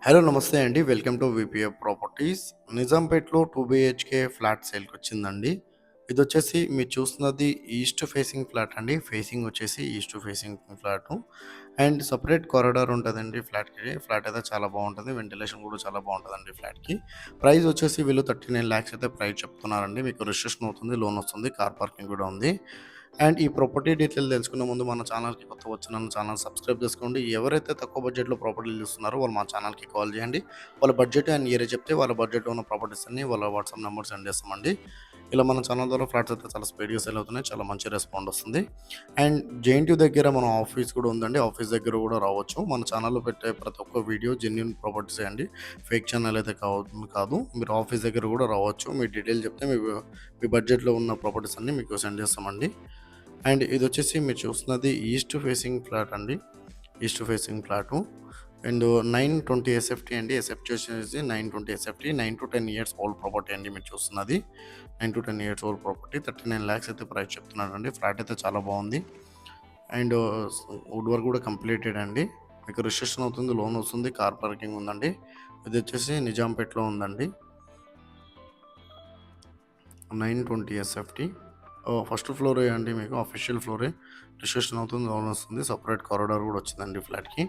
Hello నమస్తే అండి. Welcome to VPF properties. నిజాంపేట్‌లో 2 బీహెచ్‌కే ఫ్లాట్ సేల్‌కొచ్చిందండి. ఇదొచ్చేసి మీరు చూస్తున్నది ఈస్ట్ ఫేసింగ్ ఫ్లాట్ అండి. ఫేసింగ్ వచ్చేసి east facing flat. And separate corridor ఉంటదండి ఫ్లాట్‌కి. ఫ్లాట్ అయితే చాలా బావుంటది. వెంటిలేషన్ కూడా చాలా బావుంటదండి ఫ్లాట్‌కి. ప్రైస్ వచ్చేసి వీళ్ళు 39 లాక్స్ అయితే ప్రైస్ చెప్తున్నారండి. మీకు రిజిస్ట్రేషన్ అవుతుంది, లోన్ వస్తుంది, కార్ పార్కింగ్ కూడా ఉంది. అండ్ ఈ ప్రాపర్టీ డీటెయిల్ తెలుసుకునే ముందు మన ఛానల్‌కి కొత్త వచ్చిన ఛానల్ సబ్స్క్రైబ్ చేసుకోండి. ఎవరైతే తక్కువ బడ్జెట్‌లో ప్రాపర్టీలు చూస్తున్నారో వాళ్ళు మా ఛానల్‌కి కాల్ చేయండి. వాళ్ళ బడ్జెట్ అండ్ ఏరియా చెప్తే వాళ్ళ బడ్జెట్‌లో ఉన్న ప్రాపర్టీస్ అన్ని వాళ్ళ వాట్సాప్ నెంబర్ సెండ్ చేస్తామండి. ఇలా మన ఛానల్ ద్వారా ఫ్లాట్స్ అయితే చాలా స్పీడ్‌గా సేల్ అవుతున్నాయి. చాలా మంచి రెస్పాండ్ వస్తుంది. అండ్ జేఎన్‌టీయూ దగ్గర మన ఆఫీస్ కూడా ఉందండి. ఆఫీస్ దగ్గర కూడా రావచ్చు. మన ఛానల్‌లో పెట్టే ప్రతి ఒక్క వీడియో జెన్యూన్ ప్రాపర్టీసే అండి. ఫేక్ ఛానల్ అయితే కాదు. మీరు ఆఫీస్ దగ్గర కూడా రావచ్చు. మీ డీటెయిల్ చెప్తే మీ బడ్జెట్‌లో ఉన్న ప్రాపర్టీస్ అన్నీ మీకు సెండ్ చేస్తామండి. అండ్ ఇదొచ్చేసి మీరు చూస్తున్నది ఈస్ట్ ఫేసింగ్ ఫ్లాట్ అండి. East facing flat. And 920 SFT అండి. ఎస్ఎఫ్టీ వచ్చేసి 920 ఎస్ఎఫ్టీ. 9-10 ఇయర్స్ ఓల్డ్ ప్రాపర్టీ అండి మీరు చూస్తున్నది. 9-10 ఇయర్స్ ఓల్డ్ ప్రాపర్టీ. 39 లాక్స్ అయితే ప్రైస్ చెప్తున్నాడండి. ఫ్లాట్ అయితే చాలా బాగుంది. అండ్ వుడ్ వర్క్ కూడా కంప్లీటెడ్ అండి. మీకు రిజిస్ట్రేషన్ అవుతుంది, లోన్ వస్తుంది, కార్ పార్కింగ్ ఉందండి. ఇది వచ్చేసి నిజాంపేటలో ఉందండి. 920 ఎస్ఎఫ్టీ. ఫస్ట్ ఫ్లోరే అండి, మీకు అఫీషియల్ ఫ్లోరే. రిజిస్ట్రేషన్ అవుతుంది, లోన్ వస్తుంది, సపరేట్ కారిడార్ కూడా వచ్చిందండి ఫ్లాట్‌కి.